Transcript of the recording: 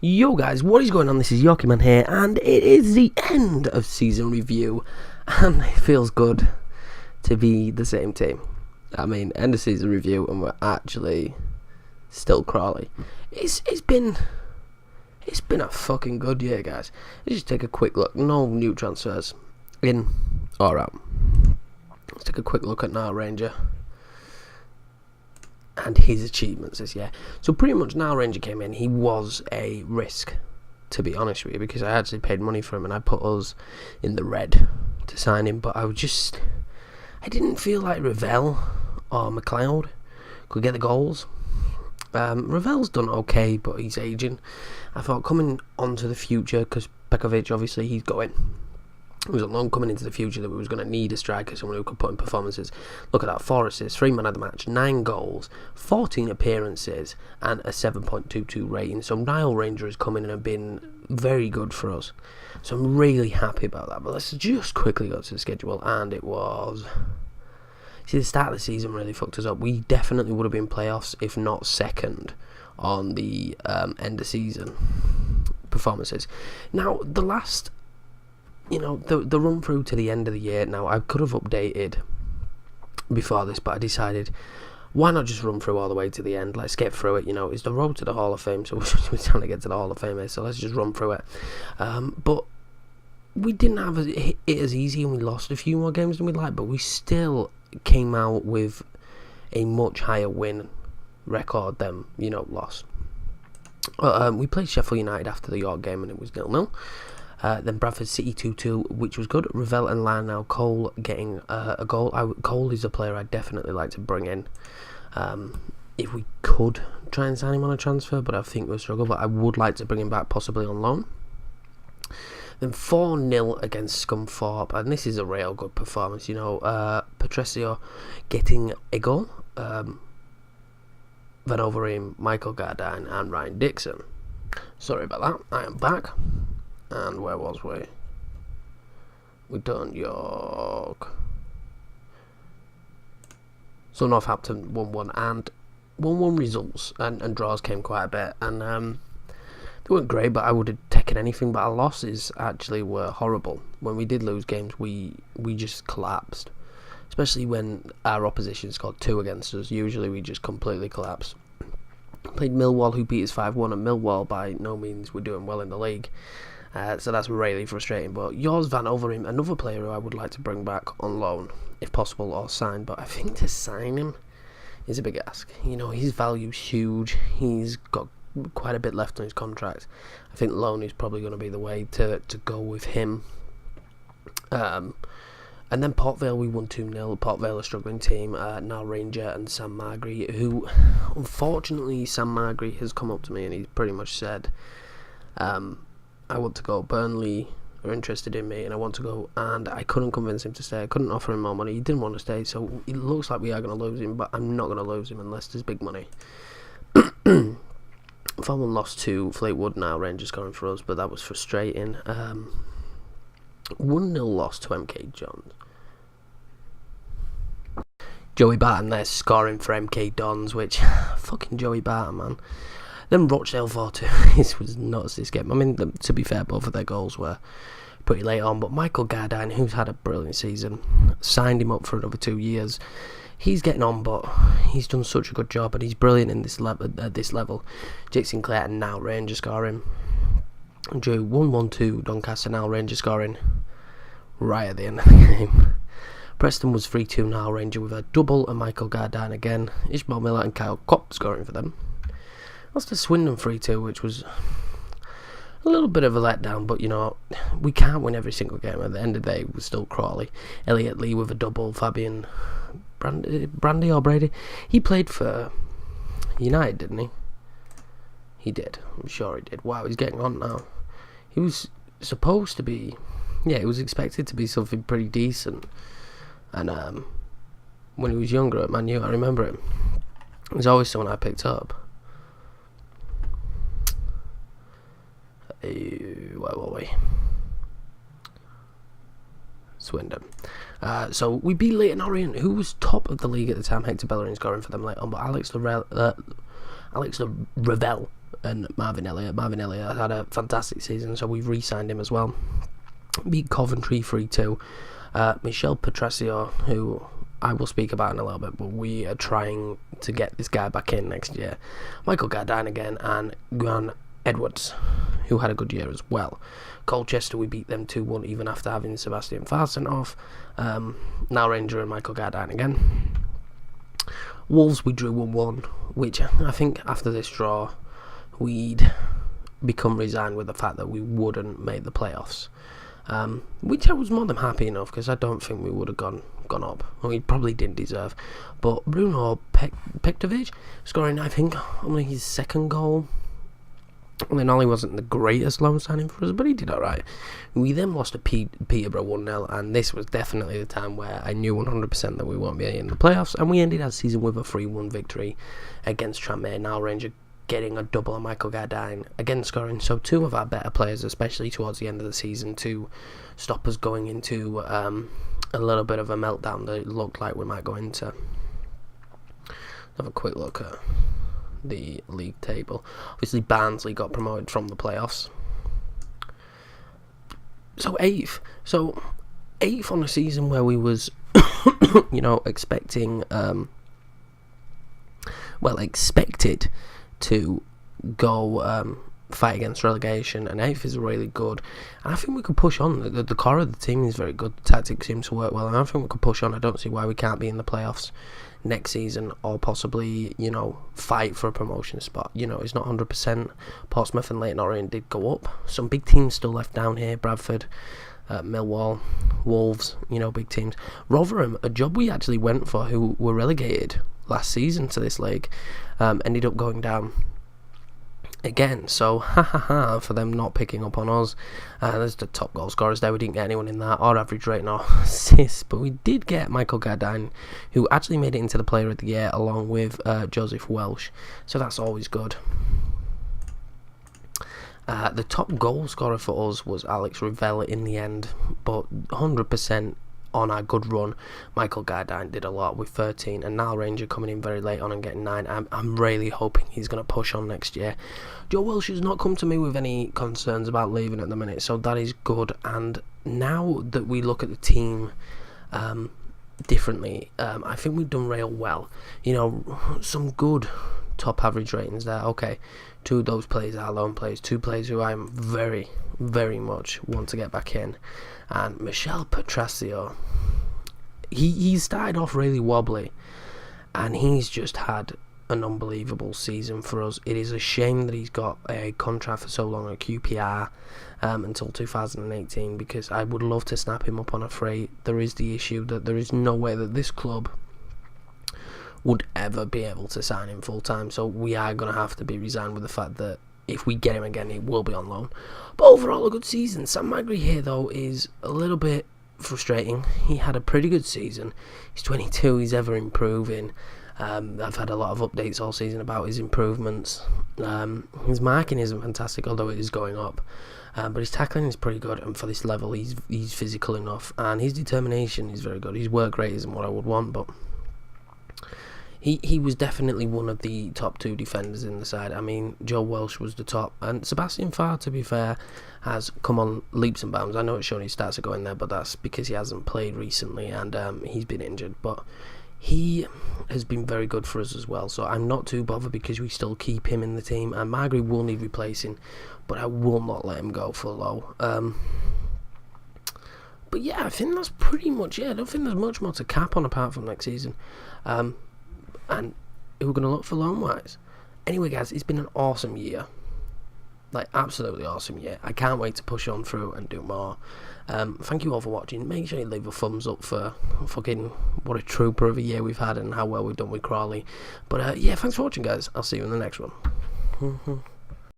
Yo guys, what is going on? This is Yorkie here, and it is the end of season review, and it feels good to be the same team. I mean, end of season review, and we're actually still Crawley. It's been a fucking good year, guys. Let's just take a quick look. No new transfers in or out. Let's take a quick look at Nile Ranger and his achievements this year. So pretty much Nile Ranger came in, he was a risk, to be honest with you, because I actually paid money for him and I put us in the red to sign him, but I didn't feel like Ravel or McLeod could get the goals. Ravel's done okay, but he's aging. I thought coming onto the future, because Pekovic, obviously, he's going. It was a long coming into the future that we was going to need a striker, someone who could put in performances. Look at that, 4 assists, 3 man of the match, 9 goals, 14 appearances, and a 7.22 rating. So Nile Ranger has come in and have been very good for us. So I'm really happy about that. But let's just quickly go to the schedule, and it was... See, the start of the season really fucked us up. We definitely would have been playoffs, if not second, on the end of season performances. Now, the last... the run through to the end of the year, now I could have updated before this, but I decided, why not just run through all the way to the end? Let's get through it. It's the road to the Hall of Fame, so we're trying to get to the Hall of Fame here, so let's just run through it. But we didn't have it as easy, and we lost a few more games than we'd like, but we still came out with a much higher win record than, loss. We played Sheffield United after the York game, and it was 0-0. Then Bradford City 2-2, which was good. Ravel and Lionel Cole getting a goal. Cole is a player I'd definitely like to bring in. If we could try and sign him on a transfer, but I think we'll struggle. But I would like to bring him back, possibly on loan. Then 4-0 against Scunthorpe, and this is a real good performance. Patricio getting a goal. Van Overeem, Michael Gardine, and Ryan Dixon. Sorry about that. I am back. And where was we? We done York. So Northampton 1-1, and 1-1 results, and draws came quite a bit, and they weren't great, but I would have taken anything. But our losses actually were horrible. When we did lose games, we just collapsed, especially when our opposition scored 2 against us. Usually we just completely collapse. Played Millwall, who beat us 5-1, and Millwall by no means were doing well in the league. So that's really frustrating. But yours, Van Overeem, another player who I would like to bring back on loan, if possible, or sign. But I think to sign him is a big ask. His value's huge. He's got quite a bit left on his contract. I think loan is probably going to be the way to go with him. And then Port Vale, we won 2-0. Port Vale, a struggling team. Nile Ranger and Sam Margry, who, unfortunately, Sam Margry has come up to me and he's pretty much said, I want to go. Burnley are interested in me and I want to go, and I couldn't convince him to stay. I couldn't offer him more money. He didn't want to stay, so it looks like we are going to lose him, but I'm not going to lose him unless there's big money. 4-1 lost to Fleetwood. Now Rangers scoring for us, but that was frustrating. 1-0 loss to MK Dons. Joey Barton there scoring for MK Dons, which fucking Joey Barton, man. Then Rochdale 4-2. This was nuts, this game. I mean, to be fair, both of their goals were pretty late on. But Michael Gardine, who's had a brilliant season, signed him up for another 2 years. He's getting on, but he's done such a good job, and he's brilliant in this at this level. Jake Sinclair and Nile Ranger scoring. Drew 1-1-2, Doncaster, Nile Ranger scoring right at the end of the game. Preston was 3-2, Nile Ranger with a double, and Michael Gardine again. Ishmael Miller and Kyle Kopp scoring for them. Lost to Swindon 3-2, which was a little bit of a letdown, but we can't win every single game. At the end of the day, we're still Crawley. Elliot Lee with a double, Fabian Brandy or Brady. He played for United, didn't he? He did. I'm sure he did. Wow, he's getting on now. He was supposed to be, he was expected to be something pretty decent. And when he was younger at Man U, I remember him. He was always someone I picked up. Where were we? Swindon. So we beat Leyton Orient, who was top of the league at the time. Hector Bellerin scoring for them late on, but Alex Ravel and Marvin Elliott. Marvin Elliott had a fantastic season, so we've re-signed him as well. Beat Coventry 3-2. Michel Petrasio, who I will speak about in a little bit, but we are trying to get this guy back in next year. Michael Gardine again, and Guan Edwards, who had a good year as well. Colchester, we beat them 2-1 even after having Sebastian Farr sent off. Now Ranger and Michael Gardine again. Wolves, we drew 1-1, which I think after this draw we'd become resigned with the fact that we wouldn't make the playoffs, which I was more than happy enough, because I don't think we would have gone up. Well, we probably didn't deserve. But Bruno Pektovic scoring, I think, only his second goal. And then Ollie wasn't the greatest loan signing for us, but he did alright. We then lost to Peterborough 1-0, and this was definitely the time where I knew 100% that we won't be in the playoffs, and we ended our season with a 3-1 victory against Tranmere. Now Ranger getting a double on Michael Gardine, again scoring, so two of our better players, especially towards the end of the season, to stop us going into a little bit of a meltdown that it looked like we might go into. Have a quick look at the league table. Obviously Barnsley got promoted from the playoffs, so 8th on a season where we was expecting expected to go fight against relegation, and 8th is really good, and I think we could push on. The core of the team is very good, the tactics seems to work well, and I think we could push on. I don't see why we can't be in the playoffs next season, or possibly fight for a promotion spot. It's not 100%. Portsmouth and Leyton Orient did go up. Some big teams still left down here: Bradford, Millwall, Wolves, big teams. Rotherham, a job we actually went for, who were relegated last season to this league, ended up going down again, so for them not picking up on us. There's the top goal scorers there. We didn't get anyone in that, or average rating or assists, but we did get Michael Gardine, who actually made it into the player of the year along with Joseph Welsh, so that's always good. The top goal scorer for us was Alex Rivella in the end, but 100% on our good run, Michael Gardine did a lot with 13, and Niall Ranger coming in very late on and getting 9. I'm really hoping he's going to push on next year. Joe Welsh has not come to me with any concerns about leaving at the minute, so that is good. And now that we look at the team differently, I think we've done real well. Some good top average ratings there. Okay, 2 of those players are lone players, 2 players who I'm very, very much want to get back in. And Michel Petrasio, he started off really wobbly, and he's just had an unbelievable season for us. It is a shame that he's got a contract for so long at QPR until 2018, because I would love to snap him up on a free. There is the issue that there is no way that this club would ever be able to sign him full time, so we are going to have to be resigned with the fact that if we get him again, he will be on loan. But overall, a good season. Sam Magri here, though, is a little bit frustrating. He had a pretty good season. He's 22. He's ever improving. I've had a lot of updates all season about his improvements. His marking isn't fantastic, although it is going up. But his tackling is pretty good, and for this level, he's physical enough. And his determination is very good. His work rate isn't what I would want, but He was definitely one of the top 2 defenders in the side. I mean, Joe Welsh was the top, and Sebastian Farr, to be fair, has come on leaps and bounds. I know it's showing his stats are going there, but that's because he hasn't played recently, and he's been injured. But he has been very good for us as well, so I'm not too bothered because we still keep him in the team. And Magri will need replacing, but I will not let him go for low. But yeah, I think that's pretty much it. I don't think there's much more to cap on apart from next season. And who we're going to look for loan-wise. Anyway, guys, it's been an awesome year. Like, absolutely awesome year. I can't wait to push on through and do more. Thank you all for watching. Make sure you leave a thumbs up for fucking what a trooper of a year we've had and how well we've done with Crawley. But, yeah, thanks for watching, guys. I'll see you in the next one.